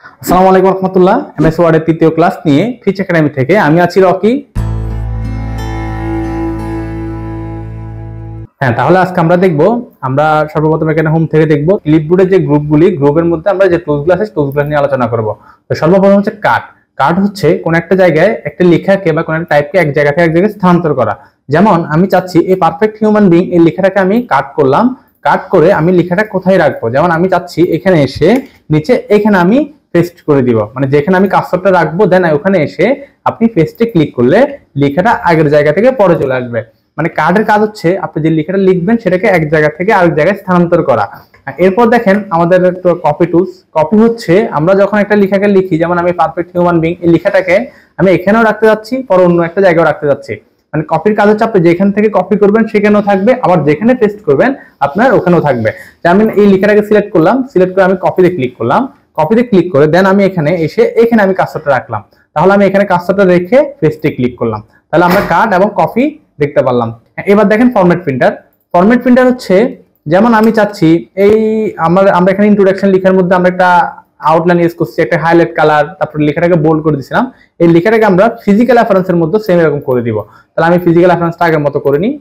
আসসালামু আলাইকুম রহমতুল্লাহ। এমএস ওয়ার্ডের তৃতীয় ক্লাস নিয়ে ফিচ একাডেমি থেকে আমি আছি রকি। হ্যাঁ, তাহলে আজকে আমরা দেখব, আমরা সর্বপ্রথম এখানে হোম থেকে দেখব ক্লিপবোর্ডের যে গ্রুপগুলি, গ্রুপের মধ্যে আমরা যে টুলসগুলো আছে টুলসগুলো নিয়ে আলোচনা করব। তো সর্বপ্রথম হচ্ছে কাট। কাট হচ্ছে কোন একটা জায়গায় একটা লেখাকে বা কোন একটা টাইপকে এক জায়গা থেকে এক জায়গায় স্থানান্তর করা। যেমন আমি চাচ্ছি এই পারফেক্ট হিউম্যান বিং এই লেখাটাকে আমি কাট করলাম, কাট করে আমি লেখাটা কোথায় রাখবো। যেমন আমি চাচ্ছি এখানে এসে নিচে এখানে আমি পেস্ট করে দিব, মানে যেখানে আমি কার্সরটা রাখবো দেন ওখানে এসে আপনি পেস্টে ক্লিক করলে লেখাটা আগের জায়গা থেকে পরে চলে আসবে। মানে কার্ডের কাজ হচ্ছে আপনি যে লেখাটা লিখবেন সেটাকে এক জায়গা থেকে আরেক জায়গায় স্থানান্তর করা। এরপর দেখেন আমাদের কপি টুলস। কপি হচ্ছে আমরা যখন একটা লেখাকে লিখি, যেমন আমি পারফেক্ট হিউম্যান বিং এই লেখাটাকে আমি এখানেও রাখতে যাচ্ছি, পরে অন্য একটা জায়গায় রাখতে যাচ্ছি। মানে কপির কাজ হচ্ছে আপনি যেখান থেকে কপি করবেন সেখানেও থাকবে, আবার যেখানে পেস্ট করবেন আপনার ওখানেও থাকবে। আমি এই লেখাটাকে সিলেক্ট করলাম, সিলেক্ট করে আমি কপিতে ক্লিক করলাম, কপিতে ক্লিক করে দেন আমি এখানে এসে এখানে আমি কার্সরটা রাখলাম। তাহলে আমি এখানে কার্সরটা রেখে পেস্টে ক্লিক করলাম, তাহলে আমরা কাট এবং কপি দেখতে পারলাম। এবার দেখেন ফরম্যাট প্রিন্টার। ফরম্যাট প্রিন্টার হচ্ছে যেমন আমি চাচ্ছি এই আমরা এখানে ইন্ট্রোডাকশন লেখার মধ্যে আমরা একটা আউটলাইন ইউজ করছি, একটা হাইলাইট কালার, তারপর লেখাটাকে বোল্ড করে দিয়েছিলাম। এই লেখাটাকে আমরা ফিজিক্যাল অ্যাফারেন্সের মধ্যে সেম এরকম করে দিব। তাহলে আমি ফিজিক্যাল অ্যাফারেন্সটা আগের মতো করে নিই,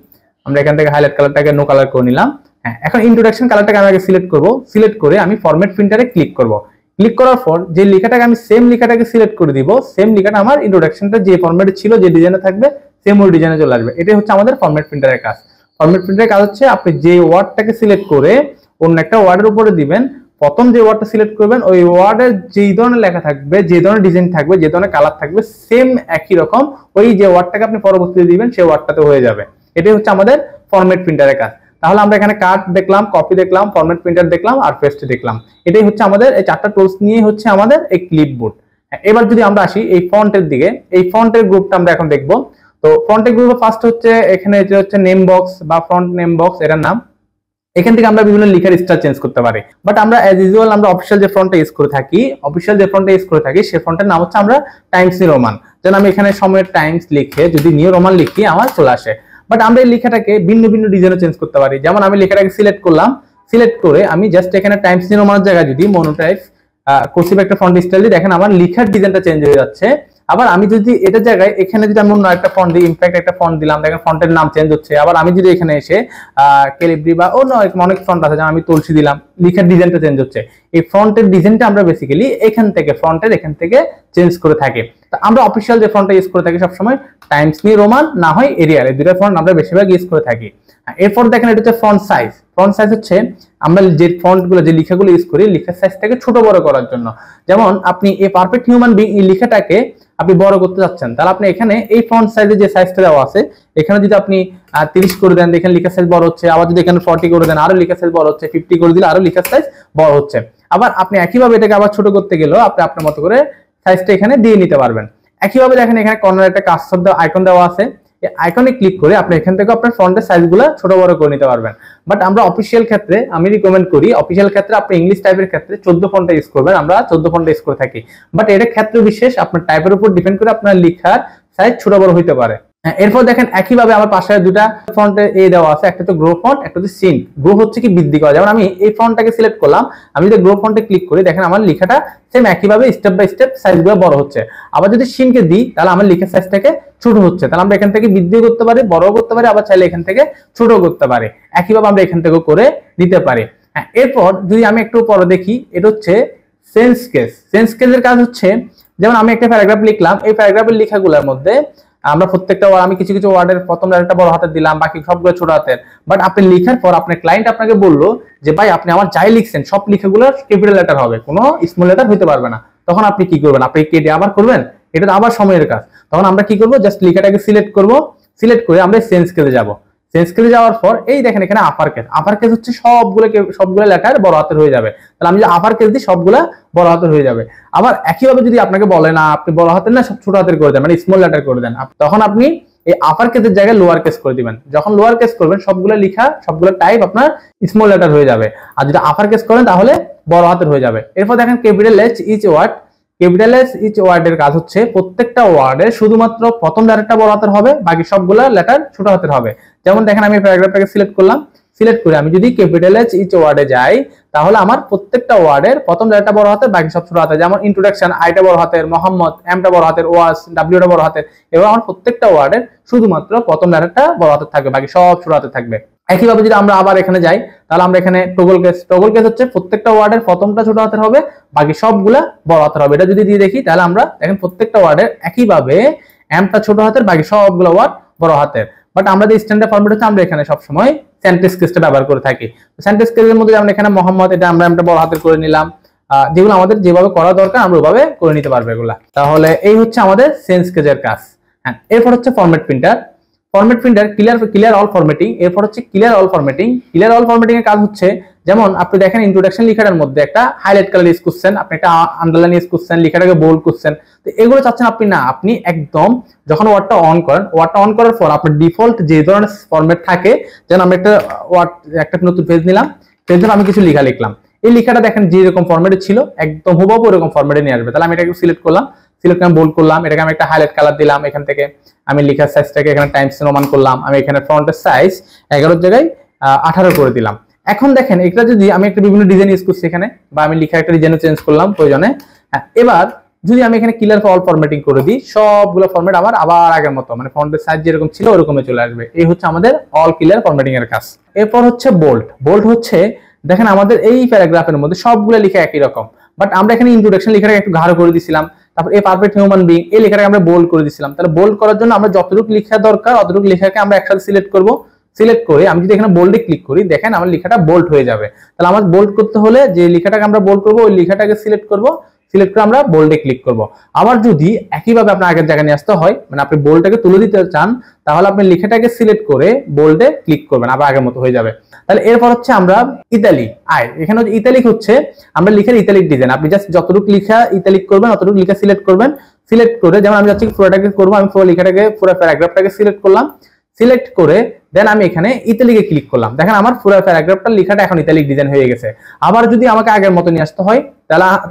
আমরা এখান থেকে হাইলাইট কালারটাকে নো কালার করে নিলাম। হ্যাঁ, এখন ইন্ট্রোডাকশন কালারটাকে আমি আগে সিলেক্ট করব, সিলেক্ট করে আমি ফরম্যাট প্রিন্টারে ক্লিক করব। ক্লিক করার পর যে লেখাটাকে আমি সেম লেখাটাকে সিলেক্ট করে দিব, সেম লেখাটা আমার ইন্ট্রোডাকশনটা যে ফরম্যাটে ছিল, যে ডিজাইনে থাকবে সেম ওই ডিজাইনে চলে আসবে। এটাই হচ্ছে আমাদের ফরম্যাট প্রিন্টারের কাজ। ফরম্যাট প্রিন্টারের কাজ হচ্ছে আপনি যে ওয়ার্ডটাকে সিলেক্ট করে অন্য একটা ওয়ার্ডের উপরে দিবেন, প্রথম যে ওয়ার্ডটা সিলেক্ট করবেন ওই ওয়ার্ডের যেই ধরনের লেখা থাকবে, যে ধরনের ডিজাইন থাকবে, যে ধরনের কালার থাকবে, সেম একই রকম ওই যে ওয়ার্ডটাকে আপনি পরবর্তীতে দিবেন সেই ওয়ার্ডটাতে হয়ে যাবে। এটাই হচ্ছে আমাদের ফরম্যাট প্রিন্টারের কাজ। তাহলে আমরা এখানে কাট দেখলাম, কপি দেখলাম, ফরম্যাট প্রিন্টার দেখলাম আর পেস্ট দেখলাম। এটাই হচ্ছে আমাদের এই চারটা টুলস নিয়ে হচ্ছে আমাদের এই ক্লিপবোর্ড। এবার যদি আমরা আসি এই ফন্টের দিকে, এই ফন্টের গ্রুপটা আমরা এখন দেখবো। তো ফন্টের গ্রুপে ফার্স্ট হচ্ছে এখানে যে হচ্ছে নেম বক্স বা ফ্রন্ট নেম বক্স, এটার নাম। এখান থেকে আমরা বিভিন্ন লেখার স্টাইল চেঞ্জ করতে পারি, বাট আমরা অ্যাজ ইউজুয়াল আমরা অফিসিয়াল যে ফন্টটা ইউজ করে থাকি, সেই ফন্টের নাম হচ্ছে আমরা টাইমস নিউ রোমান। যেন আমি এখানে সময়ের টাইমস লিখে যদি নিউ রোমান লিখি আমার চলে আসে। বাট আমরা এই লেখাটাকে ভিন্ন ভিন্ন ডিজাইনে চেঞ্জ করতে পারি। যেমন আমি লেখাটাকে সিলেক্ট করলাম, সিলেক্ট করে আমি জাস্ট এখানে টাইমস নিউ রোমানের জায়গায় যদি মনোটাইপ কোর্সিভ একটা ফন্ট স্টাইল দিই, দেখেন আমার লেখার ডিজাইনটা চেঞ্জ হয়ে যাচ্ছে। আবার আমি যদি এটার জায়গায় এখানে যদি আমি অন্য একটা ফন্ট দিই, ইনফ্যাক্ট একটা ফন্ট দিলাম, দেখেন ফন্টের নাম চেঞ্জ হচ্ছে। আবার আমি যদি এখানে এসে ক্যালিব্রি বা অন্য অনেক ফন্ট আছে, যেমন আমি তুলসী দিলাম, লেখার ডিজাইনটা চেঞ্জ হচ্ছে। এই ফন্টের ডিজাইনটা আমরা বেসিক্যালি এখান থেকে ফন্টের এখান থেকে চেঞ্জ করে থাকি। তো আমরা অফিসিয়াল যে ফন্টটা ইউজ করে থাকি সবসময় টাইমস নিউ রোমান না হয় এরিয়াল, এই দুটো ফন্ট আমরা বেশিরভাগ ইউজ করে থাকি। এরপর দেখেন এটা হচ্ছে ফন্ট সাইজ। ফন্ট সাইজ হচ্ছে আমরা যে ফন্টগুলো যে লেখাগুলো ইউজ করি লেখার সাইজটাকে ছোট বড় করার জন্য। যেমন আপনি এই পারফেক্ট হিউম্যান বিং এই লেখাটাকে আপনি বড় করতে যাচ্ছেন, তাহলে আপনি এখানে এই ফন্ট সাইজে যে সাইজটা দেওয়া আছে এখানে যদি আপনি 30 করে দেন, দেখেন লেখার সাইজ বড় হচ্ছে। আবার যদি এখানে 40 করে দেন আরো লেখার সাইজ বড় হচ্ছে, 50 করে দিলে আরো লেখার সাইজ বড় হচ্ছে। আবার আপনি একইভাবে এটাকে আবার ছোট করতে গেলেও আপনি আপনার মতো করে সাইজটা এখানে দিয়ে নিতে পারবেন। একইভাবে দেখেন এখানে কর্নারে একটা কার্সর আইকন দেওয়া আছে, এই আইকনে ক্লিক করে আপনি এখান থেকে আপনার ফন্টের সাইজগুলো ছোট বড় করে নিতে পারবেন। বাট আমরা অফিসিয়াল ক্ষেত্রে আমি রিকমেন্ড করি, অফিসিয়াল ক্ষেত্রে আপনি ইংলিশ টাইপের ক্ষেত্রে 14 ফন্টটা ইউজ করবেন, আমরা 14 ফন্টটা ইউজ করে থাকি। বাট এটা ক্ষেত্র বিশেষ, আপনার টাইপের উপর ডিপেন্ড করে আপনার লেখার সাইজ ছোট বড় হইতে পারে। এরপর দেখেন একইভাবে আমার পাশে দুটা ফন্টে দেওয়া আছে, একটা তো গ্রো ফন্ট, একটা হচ্ছে সিঙ্ক। গ্রো হচ্ছে কি বৃদ্ধি করা। যেমন আমি এই ফন্টটাকে সিলেক্ট করলাম, আমি যদি গ্রো ফন্টে ক্লিক করি দেখেন আমার লেখাটা সেম একইভাবে স্টেপ বাই স্টেপ সাইজগুলো বড় হচ্ছে। আবার যদি সিঙ্কে দিই তাহলে আমার লেখার সাইজটাকে ছোট হচ্ছে। তাহলে আমরা এখান থেকে বৃদ্ধি করতে পারি, বড় করতে পারি, আবার চাইলে এখান থেকে ছোট করতে পারি। একইভাবে আমরা এখান থেকে করে নিতে পারি। এরপর যদি আমি একটু পরে দেখি, এটা হচ্ছে সেন্স কেস। সেন্স কেসের কাজ হচ্ছে যেমন আমি একটা প্যারাগ্রাফ লিখলাম, এই প্যারাগ্রাফের লেখাগুলোর মধ্যে আমরা প্রত্যেকটা আমি কিছু কিছু ওয়ার্ডের প্রথম লেটারটা বড় হাতের দিলাম, বাকি সবগুলো ছোট হাতের। বাট আপনি লেখার পর আপনার ক্লায়েন্ট আপনাকে বললো যে ভাই আপনি আমার যাই লিখছেন সব লেখাগুলো ক্যাপিটাল লেটার হবে, কোনো স্মল লেটার হইতে পারবে না। তখন আপনি কি করবেন, আপনি কেটে আবার করবেন, এটা তো আবার সময়ের কাজ। তখন আমরা কি করবো, জাস্ট লেখাটাকে সিলেক্ট করব, সিলেক্ট করে আমরা সেন্স কেসে যাব। সেন্স কেসে যাওয়ার পর এই দেখেন এখানে আপার কেস। আপার কেস হচ্ছে সবগুলো লেটার বড় হাতের হয়ে যাবে। তাহলে আমি যদি আপার কেস দিই সবগুলা বড় হাতের হয়ে যাবে। আবার একইভাবে যদি আপনাকে বলে না আপনি বড় হাতের না সব ছোট হাতের করে দেন, মানে স্মল লেটার করে দেন, তখন আপনি এই আপার কেসের জায়গায় লোয়ার কেস করে দিবেন। যখন লোয়ার কেস করবেন সবগুলো লেখা সবগুলো টাইপ আপনার স্মল লেটার হয়ে যাবে, আর যদি আপার কেস করেন তাহলে বড় হাতের হয়ে যাবে। এরপর দেখেন capital H each word. Capital each ওয়ার্ডের কাজ হচ্ছে প্রত্যেকটা ওয়ার্ডে শুধুমাত্র প্রথম লেটারটা বড় হাতের হবে, বাকি সবগুলো লেটার ছোট হাতের হবে। যেমন দেখেন আমি প্যারাগ্রাফটাকে সিলেক্ট করলাম, সিলেক্ট করে আমি যদি ক্যাপিটাল এইচ ইচ ওয়ার্ডে যাই, তাহলে আমার প্রত্যেকটা ওয়ার্ডের প্রথম লেটারটা বড় হাতের, বাকি সব ছোট হাতের। যেমন ইন্ট্রোডাকশন, আইটা বড় হাতের, মোহাম্মদ, এমটা বড় হাতের, ওয়াজ, ডাব্লিউটা বড় হাতের। এবার আমার প্রত্যেকটা ওয়ার্ডের শুধুমাত্র প্রথম লেটারটা বড় হাতের থাকবে, বাকি সব ছোট হাতে থাকবে। একইভাবে যদি আমরা আবার এখানে যাই, তাহলে আমরা এখানে টগল কেস হচ্ছে প্রত্যেকটা ওয়ার্ডের প্রথমটা ছোট হাতের হবে, বাকি সবগুলা বড় হাতের হবে। এটা যদি দিয়ে দেখি, তাহলে আমরা দেখেন প্রত্যেকটা ওয়ার্ডের একইভাবে এমটা ছোট হাতের, বাকি সবগুলো ওয়ার্ড বড় হাতের। বাট আমরা যে স্ট্যান্ডার্ড ফরম্যাট হচ্ছে আমরা এখানে সবসময় সেন্টেন্স কেসটা ব্যবহার করে থাকি। সেন্টেন্স কেসের মধ্যে যেমন এখানে মোহাম্মদ, এটা আমরা এমটা বড় হাতের করে নিলাম। যেগুলো আমাদের যেভাবে করা দরকার আমরা ওইভাবে করে নিতে পারবো এগুলা। তাহলে এই হচ্ছে আমাদের সেন্স কেজের কাজ। হ্যাঁ, এরপর হচ্ছে format printer. Format printer clear all formatting. এরপর হচ্ছে clear all formatting. Clear all formatting এর কাজ হচ্ছে, যেমন আপনি দেখেন ইন্ট্রোডাকশন লেখাটার মধ্যে একটা হাইলাইট কালার ইউজ করছেন, আপনি একটা আন্ডারলাইন ইউজ করছেন, লেখাটাকে বোল্ড করছেন। তো এগুলো চাচ্ছেন আপনি না, আপনি একদম যখন ওয়ার্ডটা অন করেন, ওয়ার্ডটা অন করার পর আপনার ডিফল্ট যে ধরনের ফরম্যাট থাকে, যেন আমরা একটা নতুন পেজ নিলাম, পেজের আমি কিছু লেখা লিখলাম, এই লেখাটা দেখেন যেরকম ফরম্যাটে ছিল একদম হুবহু এরকম ফরম্যাটে নিয়ে আসবে। তাহলে আমি এটাকে সিলেক্ট করলাম, সিলেক্ট করে বোল্ড করলাম, এটাকে আমি একটা হাইলাইট কালার দিলাম, এখান থেকে আমি লেখার সাইজটাকে এখানে টাইমস সমান করলাম, আমি এখানে ফন্টের সাইজ 11 জায়গায় 18 করে দিলাম। এখন দেখেন এটা যদি আমি একটা বিভিন্ন ডিজাইন ইউজ করছি এখানে, বা আমি লেখা একটা ডিজাইন চেঞ্জ করলাম প্রয়োজনে। এবার যদি আমি এখানে ক্লিয়ার অল ফরম্যাটিং করে দিই, সবগুলো ফরম্যাট আমার আবার আগের মতো, মানে ফন্টের সাইজ যেরকম ছিল ওরকমই চলে আসবে। এই হচ্ছে আমাদের অল ক্লিয়ার ফরম্যাটিং এর কাজ। এরপর হচ্ছে বোল্ড। বোল্ড হচ্ছে দেখেন আমাদের এই প্যারাগ্রাফের মধ্যে সবগুলো লেখা একই রকম, বাট আমরা এখানে ইন্ট্রোডাকশন লেখাটা একটু গাঢ় করে দিয়েছিলাম, তারপর এই পারফেক্ট হিউম্যান বিং এই লেখাটাকে আমরা বোল্ড করে দিয়েছিলাম। তাহলে বোল্ড করার জন্য আমরা যতটুকু লেখা দরকার অতটুকু লেখাকে আমরা একসাথে সিলেক্ট করব। সিলেক্ট করে আমি যদি এখানে বোল্ডে ক্লিক করি, দেখেন আমার লেখাটা বোল্ড হয়ে যাবে। তাহলে আমার বোল্ড করতে হলে যে লেখাটাকে আমরা বোল্ড করব, ওই লেখাটাকে সিলেক্ট করব, সিলেক্ট করে আমরা বোল্ডে ক্লিক করব। আবার যদি একইভাবে আপনার আগের জায়গায় নিয়ে আসতে হয়, মানে আপনি বোল্ডটাকে তুলে দিতে চান, তাহলে আপনি লেখাটাকে সিলেক্ট করে বোল্ডে ক্লিক করবেন, আবার আগের মতো হয়ে যাবে। তাহলে এরপর হচ্ছে আমরা ইতালিক। এখানে হচ্ছে ইতালিক হচ্ছে আমরা লিখার ইতালিক ডিজাইন। আপনি জাস্ট যতটুকু লেখা ইতালিক করবেন অতটুকু লেখা সিলেক্ট করবেন। সিলেক্ট করে যেমন আমি যাচ্ছি পুরোটাকে করবো, আমি পুরো লেখাটাকে পুরো প্যারাগ্রাফটাকে সিলেক্ট করলাম। সিলেক্ট করে দেন আমি এখানে ইতালিকে ক্লিক করলাম, দেখেন আমার পুরো প্যারাগ্রাফটার লেখাটা এখন ইতালিক ডিজাইন হয়ে গেছে। আবার যদি আমাকে আগের মতো নিয়ে আসতে হয়,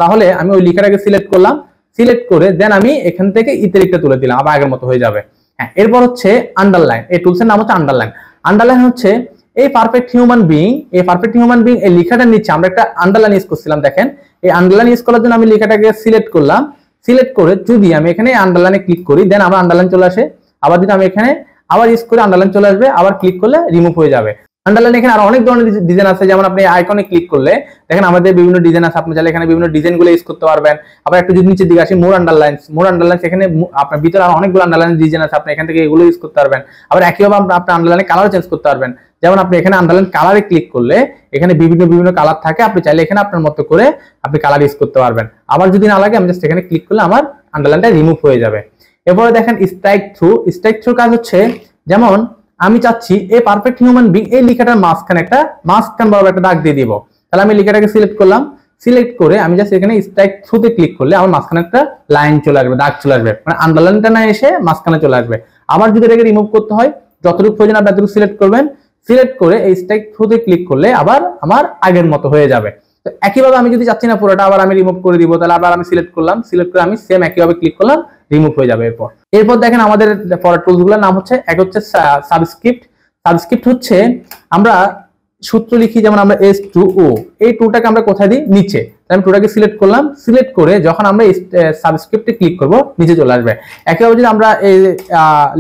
তাহলে আমি ওই লেখাটাকে সিলেক্ট করলাম। সিলেক্ট করে দেন আমি এখান থেকে ইতালিকটা তুলে দিলাম, আবার আগের মতো হয়ে যাবে। হ্যাঁ, এরপর হচ্ছে আন্ডারলাইন। এই টুলসের নাম হচ্ছে আন্ডারলাইন। আন্ডারলাইন হচ্ছে এই পারফেক্ট হিউম্যান বিং, এই পারফেক্ট হিউম্যান বিং এই লেখাটার নিচে আমরা একটা আন্ডারলাইন ইউজ করছিলাম। দেখেন এই আন্ডারলাইন ইউজ করার জন্য আমি লেখাটাকে সিলেক্ট করলাম। সিলেক্ট করে যদি আমি এখানে আন্ডারলাইনে ক্লিক করি, দেন আমার আন্ডারলাইন চলে আসে। আবার যদি আমি এখানে আবার ইউজ করে আন্ডারলাইন চলে আসবে, আবার ক্লিক করলে রিমুভ হয়ে যাবে। আন্ডারলাইন এখানে আরো অনেক ধরনের ডিজাইন আছে, যেমন আপনি আইকনে ক্লিক করলে দেখেন আমাদের বিভিন্ন ডিজাইন আছে, আপনি চাইলে এখানে বিভিন্ন ডিজাইন গুলো ইউজ করতে পারবেন। আবার একটু যদি নিচের দিকে আসি, মোর আন্ডারলাইন্স এখানে আপনার ভিতরে আরো অনেকগুলো আন্ডারলাইন ডিজাইন আছে, আপনি এখান থেকে এগুলো ইউজ করতে পারবেন। আবার একইভাবে আপনি আন্ডারলাইন কালার চেঞ্জ করতে পারবেন। যেমন আপনি এখানে আন্ডারলাইন কালারে ক্লিক করলে এখানে বিভিন্ন কালার থাকে, আপনি চাইলে এখানে আপনার মতো করে আপনি কালার ইউজ করতে পারবেন। আবার যদি না লাগে আমি জাস্ট এখানে ক্লিক করলে আমার আন্ডারলাইনটা রিমুভ হয়ে যাবে। এরপরে দেখেন স্ট্রাইক থ্রু কাজ হচ্ছে, যেমন আমি চাচ্ছি এই পারফেক্ট হিউম্যান বিং এই লেখাটার মাঝখানে একটা বরাবর একটা দাগ দিয়ে দিব। তাহলে আমি লেখাটাকে সিলেক্ট করলাম। সিলেক্ট করে আমি জাস্ট এখানে স্ট্রাইক থ্রুতে ক্লিক করলে আমার মাঝখানে একটা লাইন চলে আসবে, দাগ চলে আসবে, মানে আন্ডারলাইনটা না এসে মাঝখানে চলে আসবে। আবার যদি এটাকে রিমুভ করতে হয়, যতটুকু প্রয়োজন আপনি ততটুকু সিলেক্ট করবেন। সিলেক্ট করে এই স্ট্রাইক থ্রুতে ক্লিক করলে আবার আমার আগের মতো হয়ে যাবে। তো একইভাবে আমি যদি চাচ্ছি না পুরোটা আবার আমি রিমুভ করে দিব, তাহলে আবার আমি সিলেক্ট করলাম। সিলেক্ট করে আমি সেম একইভাবে ক্লিক করলাম, রিমুভ হয়ে যাবে। এরপর দেখেন আমাদের পরের টুলসগুলোর নাম হচ্ছে, এক হচ্ছে সাবস্ক্রিপ্ট। সাবস্ক্রিপ্ট হচ্ছে আমরা সূত্র লিখি, যেমন আমরা S2O, এই টুটাকে আমরা কোথায় দিই? নিচে। আমি টুটাকে সিলেক্ট করলাম। সিলেক্ট করে যখন আমরা সাবস্ক্রিপ্টে ক্লিক করব নিচে চলে আসবে। একইভাবে যদি আমরা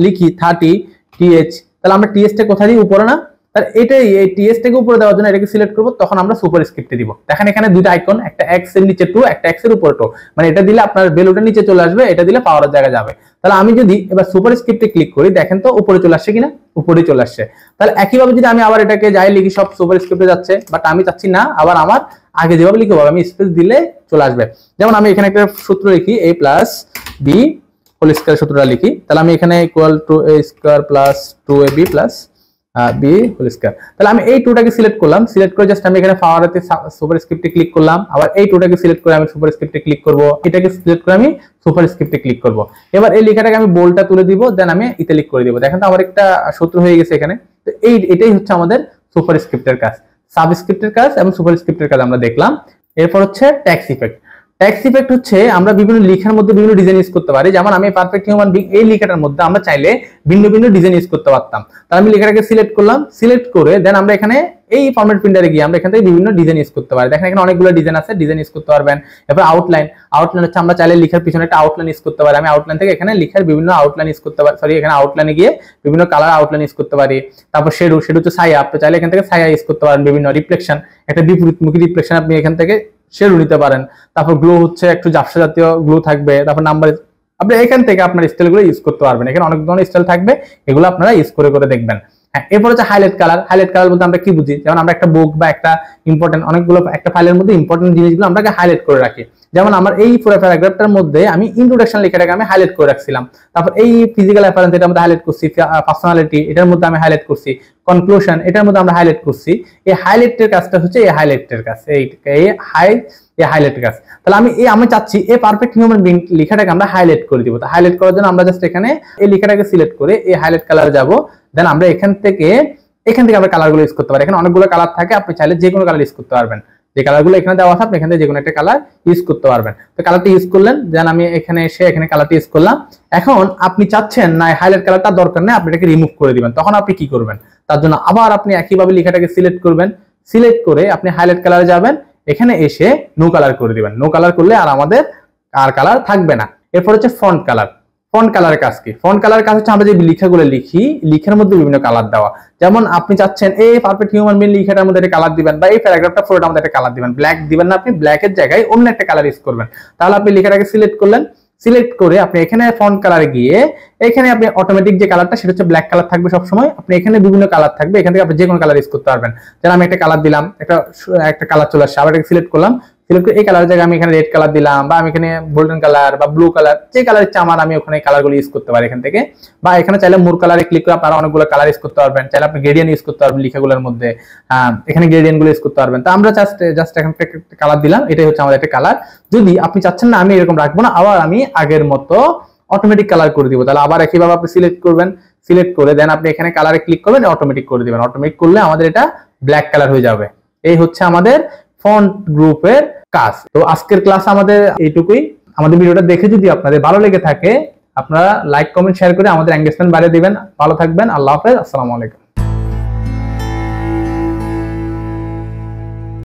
লিখি 30TH, তাহলে আমরা TH টা কোথায় দিই? উপরে না? তাহলে এটাই এই TH টাকে উপরে দেওয়ার জন্য এটাকে সিলেক্ট করব, তখন আমরা সুপার স্ক্রিপ্টে দিব। দেখেন এখানে দুইটা আইকন, একটা X এর নিচে 2, একটা X এর উপরে 2, মানে এটা দিলে আপনার ভ্যালুটা নিচে চলে আসবে, এটা দিলে পাওয়ারের জায়গায় যাবে। তাহলে আমি যদি এবার সুপার স্ক্রিপ্টে ক্লিক করি, দেখেন তো উপরে চলে আসছে কিনা? উপরে চলে আসছে। তাহলে একইভাবে যদি আমি আবার এটাকে যাই লিখি, সব সুপার স্ক্রিপ্টে যাচ্ছে, বাট আমি চাচ্ছি না, আবার আমার আগে যেভাবে লিখবো আমি স্পেস দিলে চলে আসবে। যেমন আমি এখানে একটা সূত্র লিখি, a + b হোল স্কয়ার সূত্রটা লিখি, তাহলে আমি এখানে equal to a square + 2ab + b whole square. তাহলে আমি এই টুটাকে সিলেক্ট করলাম। সিলেক্ট করে জাস্ট আমি এখানে পাওয়ারেতে সুপার স্ক্রিপ্টে ক্লিক করলাম। আবার এই টুটাকে সিলেক্ট করে আমি সুপার স্ক্রিপ্টে ক্লিক করব, এটাকে সিলেক্ট করে আমি সুপার স্ক্রিপ্টে ক্লিক করব। এবার এই লেখাটাকে আমি বোল্ডটা তুলে দিব, দেন আমি ইতালিক করে দিব। দেখেন তো আমার একটা সূত্র হয়ে গেছে এখানে। তো এটাই হচ্ছে আমাদের সুপার স্ক্রিপ্টের কাজ। সাবস্ক্রিপ্টের কাজ এবং সুপার স্ক্রিপ্টের কাজ আমরা দেখলাম। এরপর হচ্ছে ট্যাক্স ইফেক্ট। ট্যাক্স ইফেক্ট হচ্ছে আমরা বিভিন্ন লেখার মধ্যে বিভিন্ন ডিজাইন ইউজ করতে পারি। যেমন আমি পারফেক্ট হিউম্যান বিং এই লেখাটার মধ্যে আমরা চাইলে ভিন্ন ডিজাইন ইউজ করতে পারতাম। তাহলে আমি লেখাটাকে সিলেক্ট করলাম। সিলেক্ট করে দেন আমরা এখানে এই ফরম্যাট প্রিন্টারে গিয়ে আমরা এখান থেকে বিভিন্ন ডিজাইন ইউজ করতে পারি। দেখেন এখানে অনেকগুলো ডিজাইন আছে, ডিজাইন ইউজ করতে পারবেন। এরপর আউটলাইন হচ্ছে আমরা চাইলে লেখার পিছনে একটা আউটলাইন ইউজ করতে পারি। আমি আউটলাইন থেকে এখানে লেখার বিভিন্ন আউটলাইন ইউজ করতে পারি, সরি এখানে আউটলাইনে গিয়ে বিভিন্ন কালার আউটলাইন ইউজ করতে পারি। তারপর শেডো হচ্ছে ছায়া, আপনি চাইলে এখান থেকে ছায়া ইউজ করতে পারেন। বিভিন্ন রিফ্লেকশন, একটা বিপরীতমুখী রিফ্লেকশন আপনি এখান থেকে শেডো নিতে পারেন। তারপর গ্লো হচ্ছে একটু ঝাপসা জাতীয় গ্লো থাকবে। তারপর নাম্বার, আপনি এখান থেকে আপনার স্টাইলগুলো ইউজ করতে পারবেন। এখানে অনেক ধরনের স্টাইল থাকবে, এগুলো আপনারা ইউজ করে দেখবেন। হ্যাঁ, এরপর হচ্ছে হাইলাইট কালার বলতে আমরা কি বুঝি, যেমন আমরা একটা বুক বা একটা ইম্পর্টেন্ট অনেকগুলো একটা ফাইলের মধ্যে ইম্পর্টেন্ট জিনিসগুলো আমরা হাইলাইট করে রাখি। যেমন আমার এই পুরো প্যারাগ্রাফটার মধ্যে আমি ইন্ট্রোডাকশন লেখাটাকে আমি হাইলাইট করে রাখছিলাম। তারপর এই ফিজিক্যাল অ্যাপিয়ারেন্স এটার মধ্যে হাইলাইট করছি, পার্সোনালিটি এটার মধ্যে আমি হাইলাইট করছি, কনক্লুশন এটার মধ্যে আমরা হাইলাইট করছি। এই হাইলাইটের কাজটা হচ্ছে এই হাইলাইটের কাজ, এই হাইলাইটের কাজ। তাহলে আমি চাচ্ছি এই পারফেক্ট হিউম্যান বিং লেখাটাকে আমরা হাইলাইট করে দিব। তো হাইলাইট করার জন্য আমরা জাস্ট এখানে এই লেখাটাকে সিলেক্ট করে এই হাইলাইট কালারে যাব। দেন আমরা এখান থেকে আমরা কালারগুলো ইউজ করতে পারি। এখানে অনেকগুলো কালার থাকে, আপনি চাইলে যে কোনো কালার ইউজ করতে পারবেন। যে কালারগুলো এখানে দেওয়া আছে আপনি এখান থেকে যে কোনো একটা কালার ইউজ করতে পারবেন। তো কালারটা ইউজ করলেন, দেন আমি এখানে এসে এখানে কালারটা ইউজ করলাম। এখন আপনি চাচ্ছেন না হাইলাইট কালারটা দরকার নেই, আপনি এটাকে রিমুভ করে দিবেন। তখন আপনি কি করবেন, তার জন্য আবার আপনি একইভাবে লেখাটাকে সিলেক্ট করবেন। সিলেক্ট করে আপনি হাইলাইট কালারে যাবেন, এখানে এসে নো কালার করে দিবেন। নো কালার করলে আর আমাদের আর কালার থাকবে না। এরপর হচ্ছে ফন্ট কালার। ফন্ট কালারের কাজ কি? ফন্ট কালারের কাজ হচ্ছে আমরা যে লেখাগুলো লিখি, লেখার মধ্যে বিভিন্ন কালার দেওয়া। যেমন আপনি চাচ্ছেন এই পারফেক্ট হিউম্যান বিং লেখাটার মধ্যে একটা কালার দিবেন, বা এই প্যারাগ্রাফটা পুরোটার মধ্যে একটা কালার দিবেন। ব্ল্যাক দিবেন না, আপনি ব্ল্যাকের জায়গায় অন্য একটা কালার ইউজ করবেন। তাহলে আপনি লেখাটাকে সিলেক্ট করলেন, সিলেক্ট করে আপনি এখানে ফন্ট কালারে গিয়ে এখানে আপনি অটোমেটিক যে কালারটা সেটা হচ্ছে ব্ল্যাক কালার থাকবে সবসময়। আপনি এখানে বিভিন্ন কালার থাকবে, এখান থেকে আপনি যে কোনো কালার ইউজ করতে পারবেন। যেন আমি একটা কালার দিলাম, একটা কালার চলে আসছে, আবার এটাকে সিলেক্ট করলাম, সিলেক্ট করে এই কালারের জায়গায় আমি এখানে রেড কালার দিলাম, বা আমি এখানে গোল্ডেন কালার বা ব্লু কালার, যে কালার ইচ্ছা আমার আমি ওখানে কালারগুলো ইউজ করতে পারি এখান থেকে। বা এখানে চাইলে মোর কালারে ক্লিক করে আপনারা অনেকগুলো কালার ইউজ করতে পারবেন। চাইলে আপনি গ্রেডিয়েন্ট ইউজ করতে পারবেন লেখাগুলোর মধ্যে, এখানে গ্রেডিয়েন্ট গুলো ইউজ করতে পারবেন। তো আমরা জাস্ট এখান থেকে কালার দিলাম, এটাই হচ্ছে আমাদের একটা কালার। যদি আপনি চাচ্ছেন না আমি এরকম রাখবো না, আবার আমি আগের মতো অটোমেটিক কালার করে দিব, তাহলে আবার একইভাবে আপনি সিলেক্ট করবেন, সিলেক্ট করে দেন আপনি এখানে কালারে ক্লিক করবেন, অটোমেটিক করে দিবেন। অটোমেটিক করলে আমাদের এটা ব্ল্যাক কালার হয়ে যাবে। এই হচ্ছে আমাদের ফন্ট গ্রুপের কাজ। তো আজকের ক্লাস আমাদের এইটুকুই। আমাদের ভিডিওটা দেখে যদি আপনাদের ভালো লেগে থাকে, আপনারা লাইক কমেন্ট শেয়ার করে আমাদের এঙ্গেজমেন্ট বাড়িয়ে দিবেন। ভালো থাকবেন, আল্লাহ হাফেজ, আসসালামু আলাইকুম।